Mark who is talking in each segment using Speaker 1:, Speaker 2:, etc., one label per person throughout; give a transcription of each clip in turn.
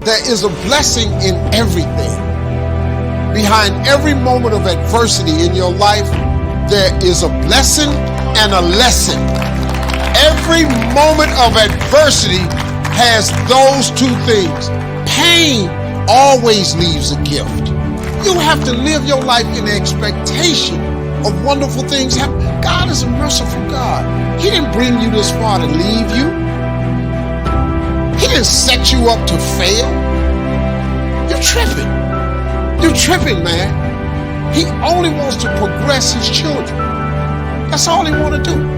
Speaker 1: there is a blessing in everything. Behind every moment of adversity in your life, there is a blessing and a lesson. Every moment of adversity has those two things. Pain always leaves a gift. You have to live your life in expectation of wonderful things happening. God is a merciful God. He didn't bring you this far to leave you. He didn't set you up to fail. You're tripping. You're tripping, man. He only wants to progress his children. That's all he wants to do.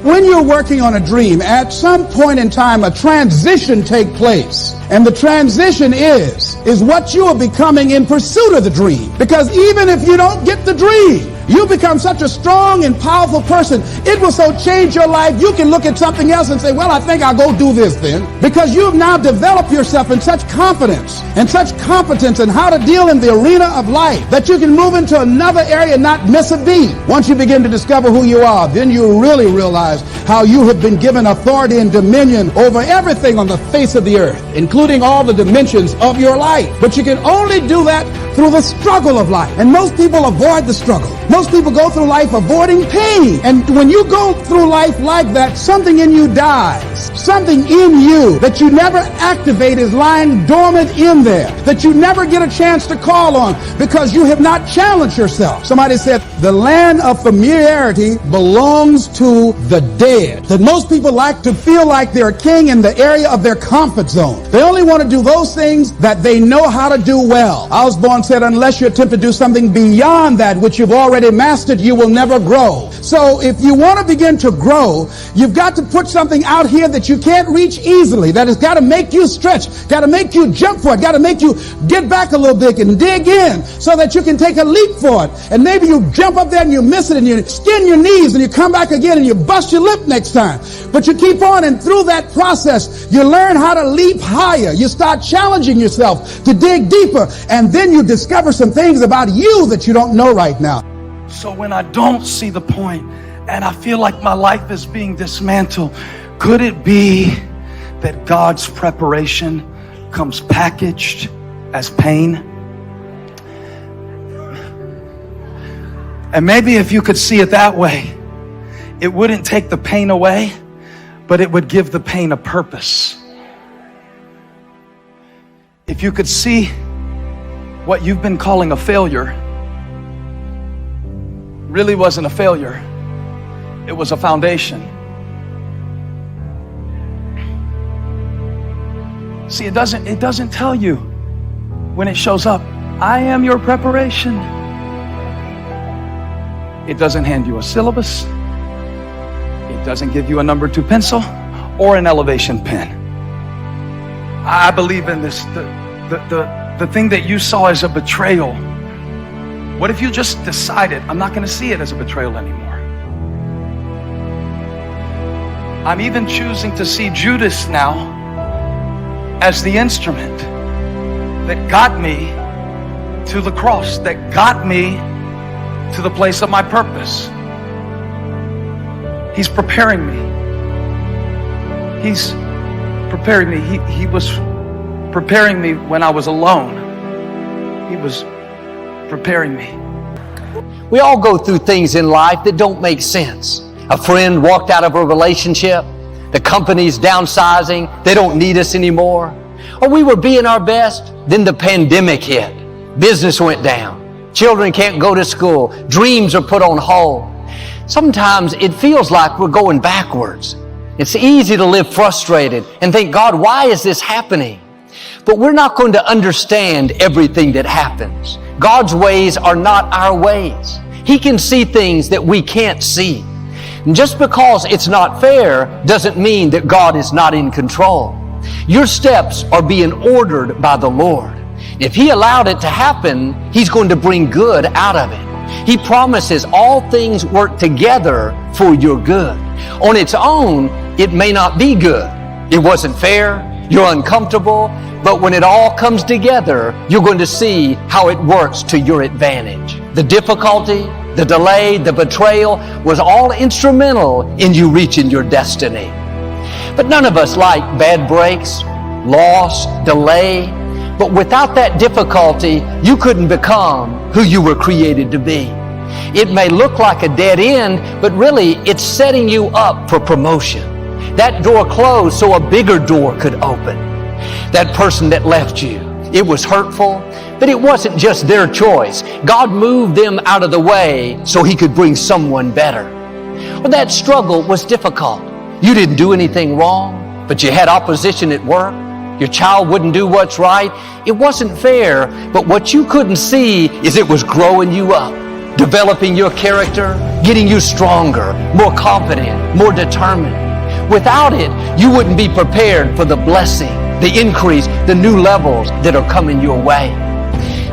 Speaker 2: When you're working on a dream, at some point in time, a transition takes place. And the transition is what you are becoming in pursuit of the dream. Because even if you don't get the dream, you become such a strong and powerful person. It will so change your life, you can look at something else and say, well, I think I'll go do this then. Because you've now developed yourself in such confidence and such competence in how to deal in the arena of life that you can move into another area and not miss a beat. Once you begin to discover who you are, then you really realize how you have been given authority and dominion over everything on the face of the earth, including all the dimensions of your life. But you can only do that through the struggle of life. And most people avoid the struggle. Most people go through life avoiding pain. And when you go through life like that, something in you dies. Something in you that you never activate is lying dormant in there, that you never get a chance to call on because you have not challenged yourself. Somebody said the land of familiarity belongs to the dead. That most people like to feel like they're king in the area of their comfort zone. They only want to do those things that they know how to do well. Osborne said, unless you attempt to do something beyond that which you've already mastered, you will never grow. So if you want to begin to grow, you've got to put something out here that you can't reach easily, that has got to make you stretch, got to make you jump for it, got to make you get back a little bit and dig in so that you can take a leap for it. And maybe you jump up there and you miss it and you skin your knees and you come back again and you bust your lip next time. But you keep on, and through that process, you learn how to leap higher. You start challenging yourself to dig deeper, and then you discover some things about you that you don't know right now.
Speaker 3: So when I don't see the point and I feel like my life is being dismantled, could it be that God's preparation comes packaged as pain? And maybe if you could see it that way, it wouldn't take the pain away, but it would give the pain a purpose. If you could see what you've been calling a failure really wasn't a failure, it was a foundation. See, it doesn't tell you when it shows up, I am your preparation. It doesn't hand you a syllabus. It doesn't give you a number 2 pencil or an elevation pen. I believe in this, the thing that you saw as a betrayal. What if you just decided, I'm not going to see it as a betrayal anymore? I'm even choosing to see Judas now as the instrument that got me to the cross, that got me to the place of my purpose. He's preparing me. He's preparing me. He was preparing me when I was alone. He was preparing me.
Speaker 4: We all go through things in life that don't make sense. A friend walked out of a relationship. The company's downsizing. They don't need us anymore. Or we were being our best. Then the pandemic hit. Business went down. Children can't go to school. Dreams are put on hold. Sometimes it feels like we're going backwards. It's easy to live frustrated and think, God, why is this happening? But we're not going to understand everything that happens. God's ways are not our ways. He can see things that we can't see. And just because it's not fair doesn't mean that God is not in control. Your steps are being ordered by the Lord. If He allowed it to happen, He's going to bring good out of it. He promises all things work together for your good. On its own, it may not be good. It wasn't fair. You're uncomfortable. But when it all comes together, you're going to see how it works to your advantage. The difficulty, the delay, the betrayal was all instrumental in you reaching your destiny. But none of us like bad breaks. loss, delay. But without that difficulty, you couldn't become who you were created to be. It may look like a dead end, but really it's setting you up for promotion. That door closed so a bigger door could open. That person that left you, it was hurtful, but it wasn't just their choice. God moved them out of the way so He could bring someone better. Well, that struggle was difficult. You didn't do anything wrong, but you had opposition at work. Your child wouldn't do what's right. It wasn't fair, but what you couldn't see is it was growing you up, developing your character, getting you stronger, more confident, more determined. Without it, you wouldn't be prepared for the blessing, the increase, the new levels that are coming your way.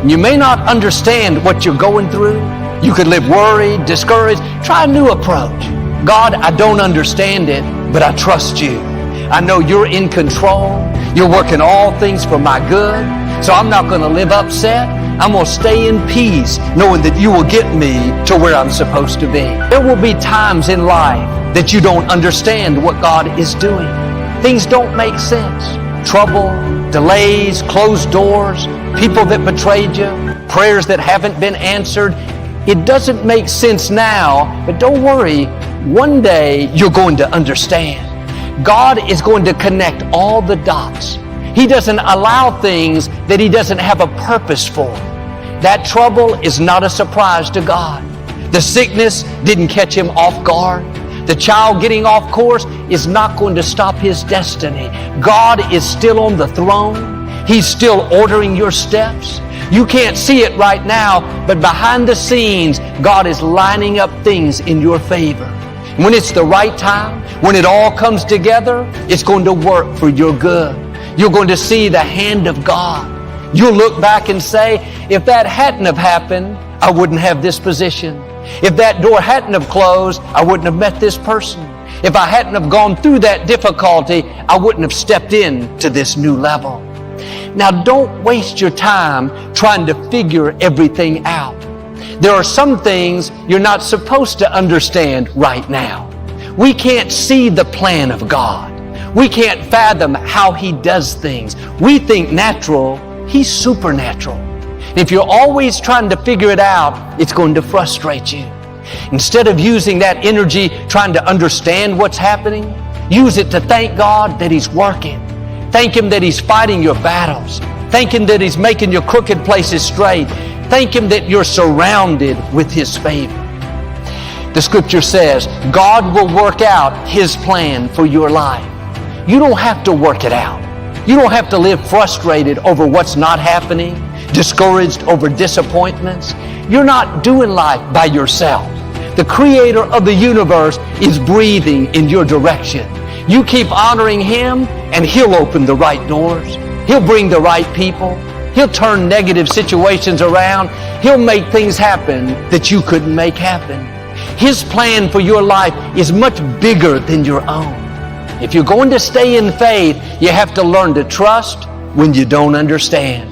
Speaker 4: You may not understand what you're going through. You could live worried, discouraged. Try a new approach. God, I don't understand it, but I trust you. I know you're in control. You're working all things for my good. So I'm not going to live upset. I'm going to stay in peace, knowing that you will get me to where I'm supposed to be. There will be times in life that you don't understand what God is doing. Things don't make sense. Trouble, delays, closed doors, people that betrayed you, prayers that haven't been answered. It doesn't make sense now, but don't worry. One day you're going to understand. God is going to connect all the dots. He doesn't allow things that He doesn't have a purpose for. That trouble is not a surprise to God. The sickness didn't catch Him off guard. The child getting off course is not going to stop His destiny. God is still on the throne. He's still ordering your steps. You can't see it right now, but behind the scenes, God is lining up things in your favor. When it's the right time, when it all comes together, it's going to work for your good. You're going to see the hand of God. You'll look back and say, if that hadn't have happened, I wouldn't have this position. If that door hadn't have closed, I wouldn't have met this person. If I hadn't have gone through that difficulty, I wouldn't have stepped into this new level. Now, don't waste your time trying to figure everything out. There are some things you're not supposed to understand right now. We can't see the plan of God. We can't fathom how He does things. We think natural, He's supernatural. If you're always trying to figure it out, it's going to frustrate you. Instead of using that energy trying to understand what's happening, use it to thank God that He's working. Thank Him that He's fighting your battles. Thank Him that He's making your crooked places straight. Thank Him that you're surrounded with His favor. The Scripture says, God will work out His plan for your life. You don't have to work it out. You don't have to live frustrated over what's not happening, discouraged over disappointments. You're not doing life by yourself. The Creator of the universe is breathing in your direction. You keep honoring Him, and He'll open the right doors. He'll bring the right people. He'll turn negative situations around. He'll make things happen that you couldn't make happen. His plan for your life is much bigger than your own. If you're going to stay in faith, you have to learn to trust when you don't understand.